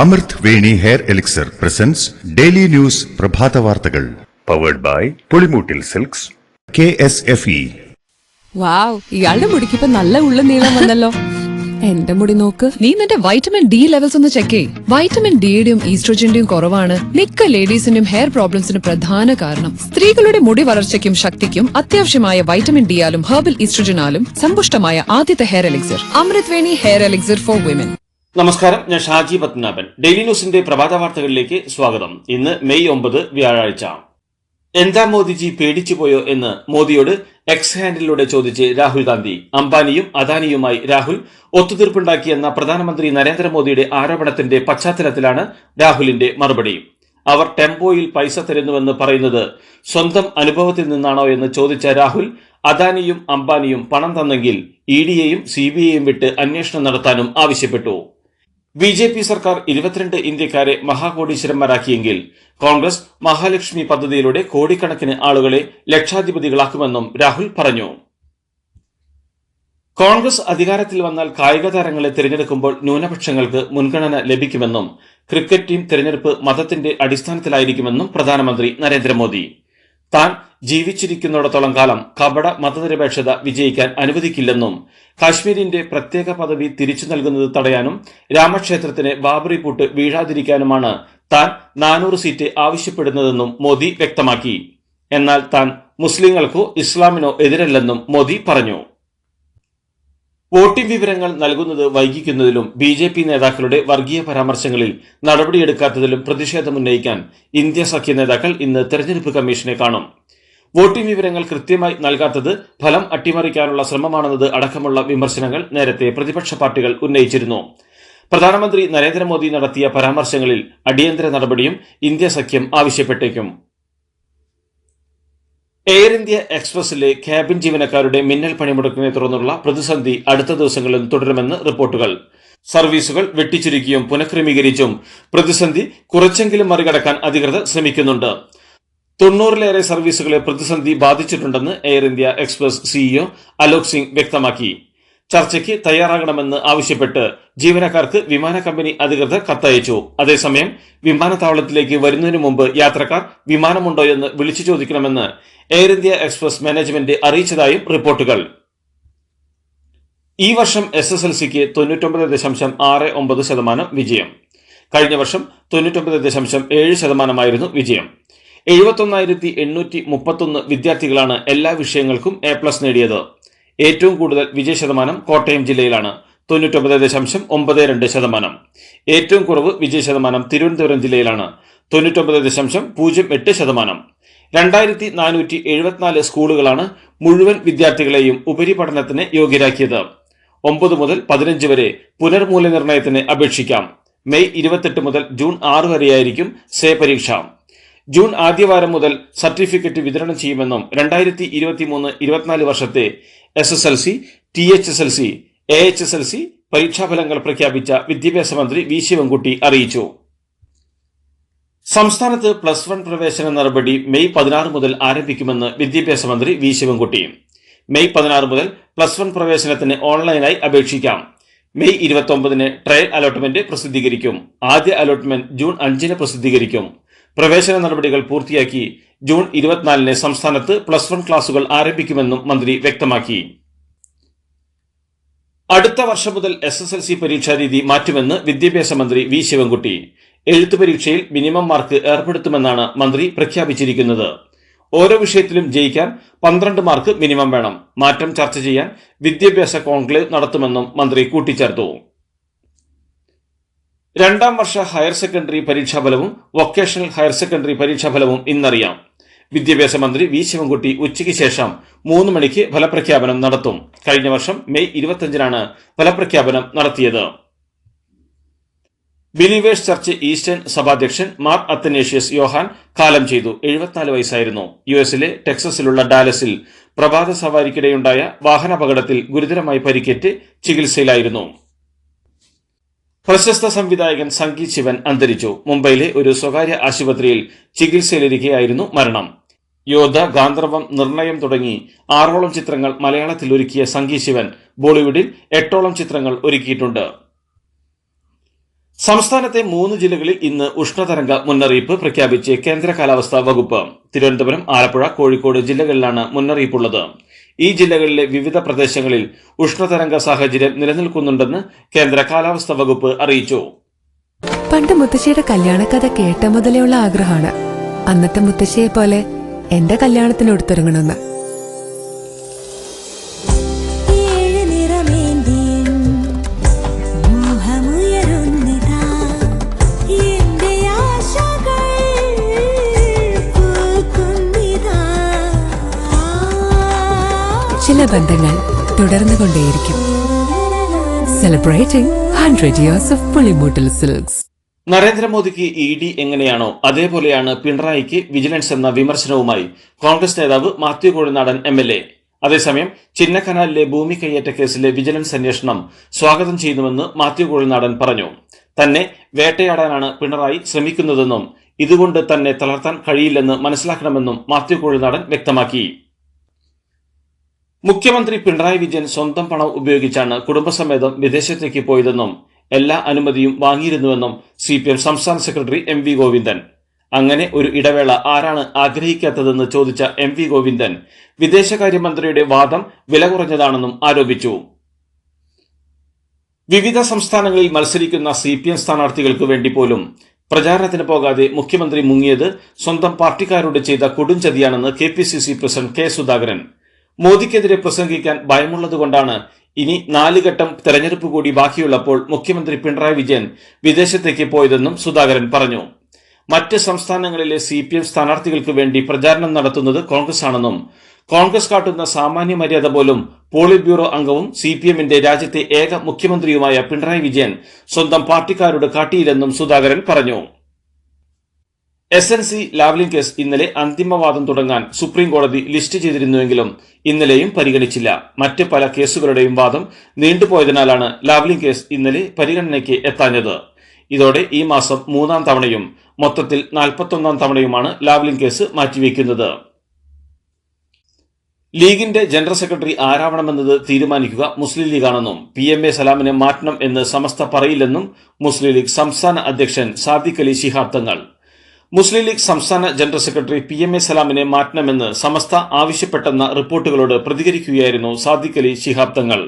അമൃത് Veni hair elixir presents daily news പ്രഭാത വാർത്തകൾ powered by Pulimoottil silks KSFE. Wow, ഇയാളുടെ മുടിക്കിപ്പോ നല്ല ഉള്ള നീളം വന്നല്ലോ. എന്റെ മുടി നോക്ക്. നീ നിന്റെ വൈറ്റമിൻ ഡി ലെവൽസ് ഒന്ന് ചെക്ക് ചെയ്യ്. വൈറ്റമിൻ ഡിയുടെയും ഈസ്ട്രോജന്റെയും കുറവാണ് മിക്ക ലേഡീസിന്റെയും ഹെയർ പ്രോബ്ലംസിന് പ്രധാന കാരണം. സ്ത്രീകളുടെ മുടി വളർച്ചയ്ക്കും ശക്തിക്കും അത്യാവശ്യമായ വൈറ്റമിൻ ഡിയാലും ഹെർബൽ ഈസ്ട്രോജനാലും സമ്പുഷ്ടമായ ആദ്യത്തെ hair elixir Amrit Veni hair elixir for women. നമസ്കാരം, ഞാൻ ഷാജി പത്മനാഭൻ. ഡെയിലി ന്യൂസിന്റെ പ്രഭാത വാർത്തകളിലേക്ക് സ്വാഗതം. ഇന്ന് മെയ് 9 വ്യാഴാഴ്ച. എന്താ മോദിജി പേടിച്ചുപോയോ എന്ന് മോദിയോട് എക്സ് ഹാൻഡിലൂടെ ചോദിച്ച് രാഹുൽ ഗാന്ധി. അംബാനിയും അദാനിയുമായി രാഹുൽ ഒത്തുതീർപ്പുണ്ടാക്കിയെന്ന പ്രധാനമന്ത്രി നരേന്ദ്രമോദിയുടെ ആരോപണത്തിന്റെ പശ്ചാത്തലത്തിലാണ് രാഹുലിന്റെ മറുപടി. അവർ ടെമ്പോയിൽ പൈസ തരുന്നുവെന്ന് പറയുന്നത് സ്വന്തം അനുഭവത്തിൽ നിന്നാണോ എന്ന് ചോദിച്ച രാഹുൽ, അദാനിയും അംബാനിയും പണം തന്നെങ്കിൽ EDയെയും CBIയെയും വിട്ട് അന്വേഷണം നടത്താനും ആവശ്യപ്പെട്ടു. BJP സർക്കാർ 22 ഇന്ത്യക്കാരെ മഹാകോടീശ്വരന്മാരാക്കിയെങ്കിൽ കോൺഗ്രസ് മഹാലക്ഷ്മി പദ്ധതിയിലൂടെ കോടിക്കണക്കിന് ആളുകളെ ലക്ഷാധിപതികളാക്കുമെന്നും രാഹുൽ പറഞ്ഞു. കോൺഗ്രസ് അധികാരത്തിൽ വന്നാൽ കായിക താരങ്ങളെ തിരഞ്ഞെടുക്കുമ്പോൾ ന്യൂനപക്ഷങ്ങൾക്ക് മുൻഗണന ലഭിക്കുമെന്നും ക്രിക്കറ്റ് ടീം തിരഞ്ഞെടുപ്പ് മതത്തിന്റെ അടിസ്ഥാനത്തിലായിരിക്കുമെന്നും പ്രധാനമന്ത്രി നരേന്ദ്രമോദി. താൻ ജീവിച്ചിരിക്കുന്നിടത്തോളം കാലം കപട മതനിരപേക്ഷത വിജയിക്കാൻ അനുവദിക്കില്ലെന്നും കാശ്മീരിന്റെ പ്രത്യേക പദവി തിരിച്ചു നൽകുന്നത് തടയാനും രാമക്ഷേത്രത്തിന് ബാബറി പൂട്ട് വീഴാതിരിക്കാനുമാണ് താൻ 400 സീറ്റ് ആവശ്യപ്പെടുന്നതെന്നും മോദി വ്യക്തമാക്കി. എന്നാൽ താൻ മുസ്ലിങ്ങൾക്കോ ഇസ്ലാമിനോ എതിരല്ലെന്നും മോദി പറഞ്ഞു. വോട്ടിംഗ് വിവരങ്ങൾ നൽകുന്നത് വൈകിക്കുന്നതിലും BJP നേതാക്കളുടെ വർഗീയ പരാമർശങ്ങളിൽ നടപടിയെടുക്കാത്തതിലും പ്രതിഷേധമുന്നയിക്കാൻ ഇന്ത്യ സഖ്യ നേതാക്കൾ ഇന്ന് തെരഞ്ഞെടുപ്പ് കമ്മീഷനെ കാണും. വോട്ടിംഗ് വിവരങ്ങൾ കൃത്യമായി നൽകാത്തത് ഫലം അട്ടിമറിക്കാനുള്ള ശ്രമമാണെന്നത് അടക്കമുള്ള വിമർശനങ്ങൾ നേരത്തെ പ്രതിപക്ഷ പാർട്ടികൾ ഉന്നയിച്ചിരുന്നു. പ്രധാനമന്ത്രി നരേന്ദ്രമോദി നടത്തിയ പരാമർശങ്ങളിൽ അടിയന്തര നടപടിയും ഇന്ത്യ സഖ്യം ആവശ്യപ്പെട്ടേക്കും. എയർ ഇന്ത്യ എക്സ്പ്രസിലെ ക്യാബിൻ ജീവനക്കാരുടെ മിന്നൽ പണിമുടക്കിനെ തുടർന്നുള്ള പ്രതിസന്ധി അടുത്ത ദിവസങ്ങളിലും തുടരുമെന്ന് റിപ്പോർട്ടുകൾ. സർവീസുകൾ വെട്ടിച്ചുരുക്കിയും പുനഃക്രമീകരിച്ചും പ്രതിസന്ധി കുറച്ചെങ്കിലും മറികടക്കാൻ അധികൃതർ ശ്രമിക്കുന്നുണ്ട്. 90-ലേറെ സർവീസുകളെ പ്രതിസന്ധി ബാധിച്ചിട്ടുണ്ടെന്ന് Air India Express CEO Alok Singh വ്യക്തമാക്കി. ചർച്ചയ്ക്ക് തയ്യാറാകണമെന്ന് ആവശ്യപ്പെട്ട് ജീവനക്കാർക്ക് വിമാന കമ്പനി അധികൃതർ കത്തയച്ചു. അതേസമയം വിമാനത്താവളത്തിലേക്ക് വരുന്നതിനു മുമ്പ് യാത്രക്കാർ വിമാനമുണ്ടോയെന്ന് വിളിച്ചു ചോദിക്കണമെന്ന് എയർ ഇന്ത്യ എക്സ്പ്രസ് മാനേജ്മെന്റ് അറിയിച്ചതായും റിപ്പോർട്ടുകൾ. ഈ വർഷം SSLCക്ക് 99.69% വിജയം. കഴിഞ്ഞ വർഷം 99.7% വിജയം. 71,831 വിദ്യാർത്ഥികളാണ് എല്ലാ വിഷയങ്ങൾക്കും A+ നേടിയത്. ഏറ്റവും കൂടുതൽ വിജയശതമാനം കോട്ടയം ജില്ലയിലാണ്, 99.92%. ഏറ്റവും കുറവ് വിജയശതമാനം തിരുവനന്തപുരം ജില്ലയിലാണ്, 99.08%. 2,474 സ്കൂളുകളാണ് മുഴുവൻ വിദ്യാർത്ഥികളെയും ഉപരിപഠനത്തിന് യോഗ്യരാക്കിയത്. 9 മുതൽ 15 വരെ പുനർമൂല്യനിർണ്ണയത്തിന് അപേക്ഷിക്കാം. മെയ് 28 മുതൽ ജൂൺ 6 വരെയായിരിക്കും സേ പരീക്ഷ. ജൂൺ ആദ്യവാരം മുതൽ സർട്ടിഫിക്കറ്റ് വിതരണം ചെയ്യുമെന്നും 2023-24 വർഷത്തെ SSLC, THSLC, AHSLC പരീക്ഷാഫലങ്ങൾ പ്രഖ്യാപിച്ച വിദ്യാഭ്യാസ മന്ത്രി V. ശിവൻകുട്ടി അറിയിച്ചു. സംസ്ഥാനത്ത് +1 പ്രവേശന നടപടി മെയ് 16 മുതൽ ആരംഭിക്കുമെന്ന് വിദ്യാഭ്യാസ മന്ത്രി V. ശിവൻകുട്ടി. മെയ് 16 മുതൽ +1 പ്രവേശനത്തിന് ഓൺലൈനായി അപേക്ഷിക്കാം. മെയ് 29-ന് ട്രയൽ അലോട്ട്മെന്റ് പ്രസിദ്ധീകരിക്കും. ആദ്യ അലോട്ട്മെന്റ് ജൂൺ 5-ന് പ്രസിദ്ധീകരിക്കും. പ്രവേശന നടപടികൾ പൂർത്തിയാക്കി ജൂൺ 24-ന് സംസ്ഥാനത്ത് +1 ക്ലാസുകൾ ആരംഭിക്കുമെന്നും മന്ത്രി വ്യക്തമാക്കി. അടുത്ത വർഷം മുതൽ SSLC പരീക്ഷാരീതി മാറ്റുമെന്ന് വിദ്യാഭ്യാസ മന്ത്രി V. ശിവൻകുട്ടി. എഴുത്തു പരീക്ഷയിൽ മിനിമം മാർക്ക് ഏർപ്പെടുത്തുമെന്നാണ് മന്ത്രി പ്രഖ്യാപിച്ചിരിക്കുന്നത്. ഓരോ വിഷയത്തിലും ജയിക്കാൻ 12 മാർക്ക് മിനിമം വേണം. മാറ്റം ചർച്ച ചെയ്യാൻ വിദ്യാഭ്യാസ കോൺക്ലേവ് നടത്തുമെന്നും മന്ത്രി കൂട്ടിച്ചേർത്തു. 2ാം വർഷ ഹയർ സെക്കൻഡറി പരീക്ഷാഫലവും വൊക്കേഷണൽ ഹയർ സെക്കൻഡറി പരീക്ഷാഫലവും ഇന്നറിയാം. വിദ്യാഭ്യാസ മന്ത്രി V. ശിവൻകുട്ടി ഉച്ചയ്ക്ക് ശേഷം 3 മണിക്ക് ഫലപ്രഖ്യാപനം നടത്തും. കഴിഞ്ഞ വർഷം മെയ് 25-നാണ് ഫലപ്രഖ്യാപനം നടത്തിയത്. ബിലീവേഴ്സ് ചർച്ച് ഈസ്റ്റേൺ സഭാധ്യക്ഷൻ മാർ അത്തനേഷ്യസ് യോഹാൻ കാലം ചെയ്തു. 74 വയസ്സായിരുന്നു. US-ലെ ടെക്സസിലുള്ള ഡാലസിൽ പ്രഭാത സവാരിക്കിടെയുണ്ടായ വാഹനാപകടത്തിൽ ഗുരുതരമായി പരിക്കേറ്റ് ചികിത്സയിലായിരുന്നു. പ്രശസ്ത സംവിധായകൻ സംഗീത് ശിവൻ അന്തരിച്ചു. മുംബൈയിലെ ഒരു സ്വകാര്യ ആശുപത്രിയിൽ ചികിത്സയിലിരിക്കെയായിരുന്നു മരണം. യോദ്ധ, ഗാന്ധർവം, നിർണയം തുടങ്ങി 6ഓളം ചിത്രങ്ങൾ മലയാളത്തിൽ ഒരുക്കിയ സംഗീത് ശിവൻ ബോളിവുഡിൽ 8ഓളം ചിത്രങ്ങൾ ഒരുക്കിയിട്ടുണ്ട്. സംസ്ഥാനത്തെ 3 ജില്ലകളിൽ ഇന്ന് ഉഷ്ണതരംഗ മുന്നറിയിപ്പ് പ്രഖ്യാപിച്ച് കേന്ദ്ര കാലാവസ്ഥാ വകുപ്പ്. തിരുവനന്തപുരം, ആലപ്പുഴ, കോഴിക്കോട് ജില്ലകളിലാണ് മുന്നറിയിപ്പുള്ളത്. ഈ ജില്ലകളിലെ വിവിധ പ്രദേശങ്ങളിൽ ഉഷ്ണതരംഗ സാഹചര്യം നിലനിൽക്കുന്നുണ്ടെന്ന് കേന്ദ്ര കാലാവസ്ഥാ വകുപ്പ് അറിയിച്ചു. പണ്ട് മുത്തശ്ശിയുടെ കല്യാണക്കഥ കേട്ട മുതലെയുള്ള ആഗ്രഹമാണ് അന്നത്തെ മുത്തശ്ശിയെ പോലെ എന്റെ കല്യാണത്തിന് എടുത്തൊരുങ്ങണമെന്ന്. ചില ബന്ധങ്ങൾ തുടർന്നുകൊണ്ടേയിരിക്കും. Celebrating 100 years of Pulimoottil silks. നരേന്ദ്രമോദിക്ക് ED എങ്ങനെയാണോ അതേപോലെയാണ് പിണറായിക്ക് വിജിലൻസ് എന്ന വിമർശനവുമായി കോൺഗ്രസ് നേതാവ് മാത്യു കോഴിനാടൻ MLA. അതേസമയം ചിന്നക്കനാലിലെ ഭൂമി കയ്യേറ്റ കേസിലെ വിജിലൻസ് അന്വേഷണം സ്വാഗതം ചെയ്യുന്നുവെന്ന് മാത്യു കോഴിനാടൻ പറഞ്ഞു. തന്നെ വേട്ടയാടാനാണ് പിണറായി ശ്രമിക്കുന്നതെന്നും ഇതുകൊണ്ട് തന്നെ തളർത്താൻ കഴിയില്ലെന്ന് മനസ്സിലാക്കണമെന്നും മാത്യു കോഴിനാടൻ വ്യക്തമാക്കി. മുഖ്യമന്ത്രി പിണറായി വിജയൻ സ്വന്തം പണം ഉപയോഗിച്ചാണ് കുടുംബസമേതം വിദേശത്തേക്ക് പോയതെന്നും എല്ലാ അനുമതിയും വാങ്ങിയിരുന്നുവെന്നും CPM സംസ്ഥാന സെക്രട്ടറി MV ഗോവിന്ദൻ. അങ്ങനെ ഒരു ഇടവേള ആരാണ് ആഗ്രഹിക്കാത്തതെന്ന് ചോദിച്ച MV ഗോവിന്ദൻ വിദേശകാര്യമന്ത്രിയുടെ വാദം വില കുറഞ്ഞതാണെന്നും ആരോപിച്ചു. വിവിധ സംസ്ഥാനങ്ങളിൽ മത്സരിക്കുന്ന CPM സ്ഥാനാർത്ഥികൾക്ക് വേണ്ടി പോലും പ്രചാരണത്തിന് പോകാതെ മുഖ്യമന്ത്രി മുങ്ങിയത് സ്വന്തം പാർട്ടിക്കാരോട് ചെയ്ത കൊടുംചതിയാണെന്ന് KPCC പ്രസിഡന്റ് K സുധാകരൻ. മോദിക്കെതിരെ പ്രസംഗിക്കാൻ ഭയമുള്ളതുകൊണ്ടാണ് ഇനി 4 ഘട്ടം തെരഞ്ഞെടുപ്പ് കൂടി ബാക്കിയുള്ളപ്പോൾ മുഖ്യമന്ത്രി പിണറായി വിജയൻ വിദേശത്തേക്ക് പോയതെന്നും സുധാകരൻ പറഞ്ഞു. മറ്റ് സംസ്ഥാനങ്ങളിലെ CPM സ്ഥാനാർത്ഥികൾക്ക് വേണ്ടി പ്രചാരണം നടത്തുന്നത് കോൺഗ്രസ് ആണെന്നും കോൺഗ്രസ് കാട്ടുന്ന സാമാന്യ മര്യാദ പോലും പോളിറ്റ് ബ്യൂറോ അംഗവും CPMന്റെ രാജ്യത്തെ ഏക മുഖ്യമന്ത്രിയുമായ പിണറായി വിജയൻ സ്വന്തം പാർട്ടിക്കാരോട് കാട്ടിയില്ലെന്നും സുധാകരൻ പറഞ്ഞു. SNC ലാവ്ലിൻ കേസ് ഇന്നലെ അന്തിമവാദം തുടങ്ങാൻ സുപ്രീം കോടതി ലിസ്റ്റ് ചെയ്തിരുന്നുവെങ്കിലും ഇന്നലെയും പരിഗണിച്ചില്ല. മറ്റ് പല കേസുകളുടെയും വാദം നീണ്ടുപോയതിനാലാണ് ലാവ്ലിൻ കേസ് ഇന്നലെ പരിഗണനയ്ക്ക് എത്താഞ്ഞത്. ഇതോടെ ഈ മാസം 3-ാം തവണയും മൊത്തത്തിൽ 41-ാം തവണയുമാണ് ലാവ്ലിൻ കേസ് മാറ്റിവെക്കുന്നത്. ലീഗിന്റെ ജനറൽ സെക്രട്ടറി ആരാവണമെന്നത് തീരുമാനിക്കുക മുസ്ലിം ലീഗാണെന്നും PMA സലാമിനെ മാറ്റണം എന്ന് സമസ്ത പറയില്ലെന്നും മുസ്ലിം ലീഗ് സംസ്ഥാന അധ്യക്ഷൻ സാദിഖ് അലി ശിഹാബ് തങ്ങൾ. മുസ്ലിം ലീഗ് സംസ്ഥാന ജനറൽ സെക്രട്ടറി PMA സലാമിനെ മാറ്റണമെന്ന് സമസ്ത ആവശ്യപ്പെട്ടെന്ന റിപ്പോർട്ടുകളോട് പ്രതികരിക്കുകയായിരുന്നു സാദിഖ് അലി ശിഹാബ് തങ്ങൾ.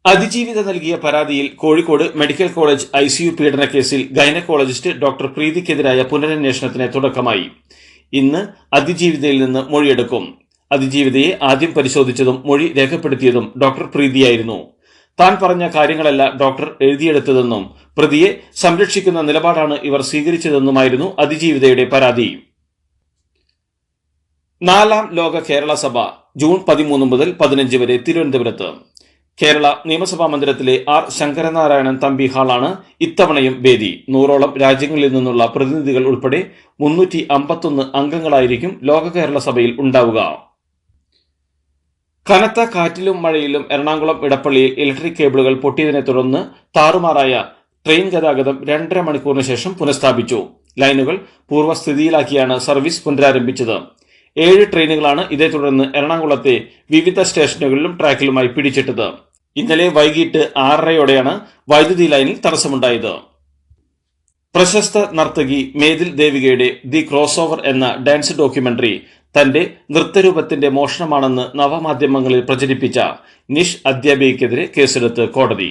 അതിജീവിത നൽകിയ പരാതിയിൽ കോഴിക്കോട് മെഡിക്കൽ കോളേജ് ICU പീഡന കേസിൽ ഗൈനക്കോളജിസ്റ്റ് ഡോക്ടർ പ്രീതിക്കെതിരായ പുനരന്വേഷണത്തിന് തുടക്കമായി. ഇന്ന് അതിജീവിതയിൽ നിന്ന് മൊഴിയെടുക്കും. അതിജീവിതയെ ആദ്യം പരിശോധിച്ചതും മൊഴി രേഖപ്പെടുത്തിയതും ഡോക്ടർ പ്രീതിയായിരുന്നു. താൻ പറഞ്ഞ കാര്യങ്ങളല്ല ഡോക്ടർ എഴുതിയെടുത്തതെന്നും പ്രതിയെ സംരക്ഷിക്കുന്ന നിലപാടാണ് ഇവർ സ്വീകരിച്ചതെന്നുമായിരുന്നു അതിജീവിതയുടെ പരാതി. 4ാം ലോക കേരള സഭ ജൂൺ 13 മുതൽ 15 വരെ തിരുവനന്തപുരത്ത്. കേരള നിയമസഭാ മന്ദിരത്തിലെ R ശങ്കരനാരായണൻ തമ്പി ഹാളാണ് ഇത്തവണയും വേദി. 100ഓളം രാജ്യങ്ങളിൽ നിന്നുള്ള പ്രതിനിധികൾ ഉൾപ്പെടെ 351 അംഗങ്ങളായിരിക്കും ലോക കേരള സഭയിൽ ഉണ്ടാവുക. കനത്ത കാറ്റിലും മഴയിലും എറണാകുളം ഇടപ്പള്ളിയിൽ ഇലക്ട്രിക് കേബിളുകൾ പൊട്ടിയതിനെ തുടർന്ന് താറുമാറായ ട്രെയിൻ ഗതാഗതം 2.5 മണിക്കൂറിന് ശേഷം പുനഃസ്ഥാപിച്ചു. ലൈനുകൾ പൂർവ്വസ്ഥിതിയിലാക്കിയാണ് സർവീസ് പുനരാരംഭിച്ചത്. 7 ട്രെയിനുകളാണ് ഇതേ തുടർന്ന് എറണാകുളത്തെ വിവിധ സ്റ്റേഷനുകളിലും ട്രാക്കിലുമായി പിടിച്ചിട്ടത്. ഇന്നലെ വൈകിട്ട് 6:30യോടെയാണ് വൈദ്യുതി ലൈനിൽ തടസ്സമുണ്ടായത്. പ്രശസ്ത നർത്തകി മേതിൽ ദേവികയുടെ ദി ക്രോസ് ഓവർ എന്ന ഡാൻസ് ഡോക്യുമെന്ററി തന്റെ നൃത്തരൂപത്തിന്റെ മോഷണമാണെന്ന് നവമാധ്യമങ്ങളിൽ പ്രചരിപ്പിച്ച നിഷ് അധ്യാപികയ്ക്കെതിരെ കേസെടുത്ത് കോടതി.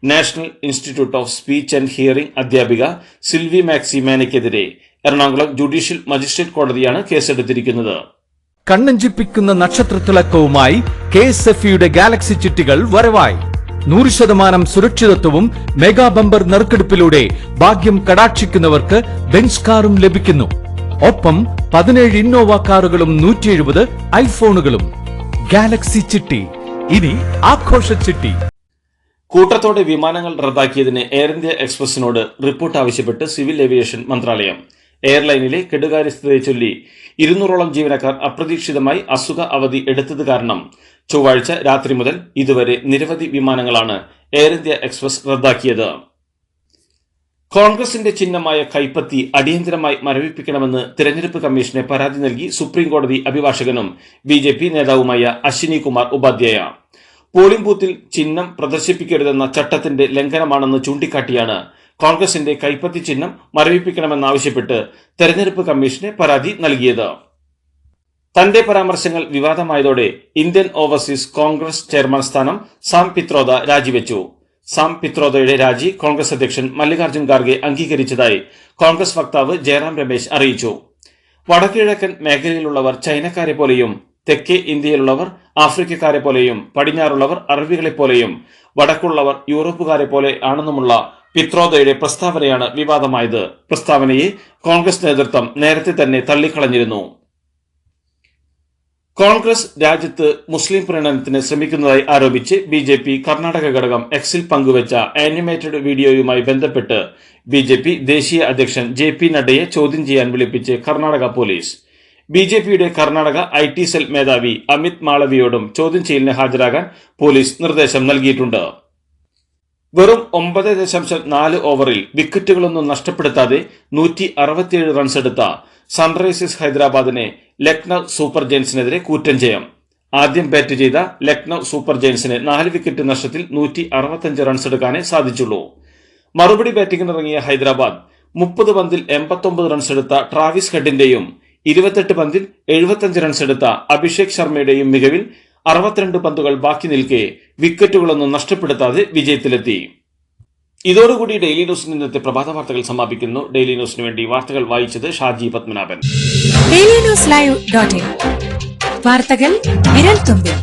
National institute of speech and hearing അധ്യാപിക സിൽവി മാക്സി മാനയ്ക്കെതിരെ എറണാകുളം ജുഡീഷ്യൽ മജിസ്ട്രേറ്റ് കോടതിയാണ് കേസെടുത്തിരിക്കുന്നത്. കണ്ണഞ്ചിപ്പിക്കുന്ന നക്ഷത്രത്തിളക്കവുമായി KSFEയുടെ ഗാലക്സി ചിട്ടികൾ വരവായി. 100% സുരക്ഷിതത്വവും മെഗാ ബമ്പർ നറുക്കെടുപ്പിലൂടെ ഭാഗ്യം കടാക്ഷിക്കുന്നവർക്ക് ബെൻസ് കാറും ലഭിക്കുന്നു. ഒപ്പം 17 ഇന്നോവ കാറുകളും 170 ഐഫോണുകളും. ഗാലക്സി ചിട്ടി, ഇനി ആഘോഷ ചിട്ടി. കൂട്ടത്തോടെ വിമാനങ്ങൾ റദ്ദാക്കിയതിന് എയർ ഇന്ത്യ എക്സ്പ്രസിനോട് റിപ്പോർട്ട് ആവശ്യപ്പെട്ട് സിവിൽ ഏവിയേഷൻ മന്ത്രാലയം. എയർലൈനിലെ കെടുകാര്യസ്ഥതയെ ചൊല്ലി 200ഓളം ജീവനക്കാർ അപ്രതീക്ഷിതമായി അസുഖ അവധി എടുത്തത് കാരണം ചൊവ്വാഴ്ച രാത്രി മുതൽ ഇതുവരെ നിരവധി വിമാനങ്ങളാണ് എയർ ഇന്ത്യ എക്സ്പ്രസ് റദ്ദാക്കിയത്. കോൺഗ്രസിന്റെ ചിഹ്നമായ കൈപ്പത്തി അടിയന്തരമായി മരവിപ്പിക്കണമെന്ന് തെരഞ്ഞെടുപ്പ് കമ്മീഷനെ പരാതി നൽകി സുപ്രീം കോടതി അഭിഭാഷകനും BJP നേതാവുമായ അശ്വിനി കുമാർ ഉപാധ്യായ. പോളിംഗ് ബൂത്തിൽ ചിഹ്നം പ്രദർശിപ്പിക്കരുതെന്ന ചട്ടത്തിന്റെ ലംഘനമാണെന്ന് ചൂണ്ടിക്കാട്ടിയാണ് കോൺഗ്രസിന്റെ കൈപ്പത്തി ചിഹ്നം മരവിപ്പിക്കണമെന്നാവശ്യപ്പെട്ട് തെരഞ്ഞെടുപ്പ് കമ്മീഷന് പരാതി നൽകിയത്. തന്റെ പരാമർശങ്ങൾ വിവാദമായതോടെ ഇന്ത്യൻ ഓവർസീസ് കോൺഗ്രസ് ചെയർമാൻ സ്ഥാനം സാം പിത്രോദ രാജിവെച്ചു. സാം പിത്രോദയുടെ രാജി കോൺഗ്രസ് അധ്യക്ഷൻ മല്ലികാർജ്ജുൻ ഖാർഗെ അംഗീകരിച്ചതായി കോൺഗ്രസ് വക്താവ് ജയറാം രമേശ് അറിയിച്ചു. വടക്കുകിഴക്കൻ മേഖലയിലുള്ളവർ ചൈനക്കാരെ പോലെയും തെക്കേ ഇന്ത്യയിലുള്ളവർ ആഫ്രിക്കക്കാരെ പോലെയും പടിഞ്ഞാറുള്ളവർ അറബികളെ പോലെയും വടക്കുള്ളവർ യൂറോപ്പുകാരെ പോലെ ആണെന്നുമുള്ള പിത്രോദയുടെ പ്രസ്താവനയാണ് വിവാദമായത്. പ്രസ്താവനയെ കോൺഗ്രസ് നേതൃത്വം നേരത്തെ തന്നെ തള്ളിക്കളഞ്ഞിരുന്നു. കോൺഗ്രസ് രാജ്യത്ത് മുസ്ലിം പ്രീണനത്തിന് ശ്രമിക്കുന്നതായി ആരോപിച്ച് BJP കർണാടക ഘടകം എക്സിൽ പങ്കുവച്ച ആനിമേറ്റഡ് വീഡിയോയുമായി ബന്ധപ്പെട്ട് BJP ദേശീയ അധ്യക്ഷൻ JP നഡ്ഡയെ ചോദ്യം ചെയ്യാൻ വിളിപ്പിച്ച് കർണാടക പോലീസ്. BJPയുടെ കർണാടക IT സെൽ മേധാവി അമിത് മാളവിയോടും ചോദ്യം ചെയ്യലിന് ഹാജരാകാൻ പോലീസ് നിർദ്ദേശം നൽകിയിട്ടുണ്ട്. വെറും 9.4 ഓവറിൽ വിക്കറ്റുകളൊന്നും നഷ്ടപ്പെടുത്താതെ 167 റൺസ് എടുത്ത സൺറൈസേഴ്സ് ഹൈദരാബാദിനെ ലക്നൌ സൂപ്പർ ജയൻസിനെതിരെ കൂറ്റൻ ജയം. ആദ്യം ബാറ്റ് ചെയ്ത ലക്നൌ സൂപ്പർ ജയൻസിന് 4 വിക്കറ്റ് നഷ്ടത്തിൽ 165 റൺസ് എടുക്കാനേ സാധിച്ചുള്ളൂ. മറുപടി ബാറ്റിംഗിനിറങ്ങിയ ഹൈദരാബാദ് 30 പന്തിൽ 89 റൺസ് എടുത്ത ട്രാവിസ് ഹെഡിന്റെയും 28 പന്തിൽ 75 റൺസ് എടുത്ത അഭിഷേക് ശർമ്മയുടെയും മികവിൽ 62 പന്തുകൾ ബാക്കി നിൽക്കെ വിക്കറ്റുകളൊന്നും നഷ്ടപ്പെടുത്താതെ വിജയത്തിലെത്തി. ഇതോടുകൂടി ഡെയിലി ന്യൂസിന് ഇന്നത്തെ പ്രഭാത വാർത്തകൾ സമാപിക്കുന്നു. ഡെയിലി ന്യൂസിന് വേണ്ടി വാർത്തകൾ വായിച്ചത് Shaji Padmanabhan. Daily news live .in വാർത്തകൾ വിരൽ തുമ്പിൽ.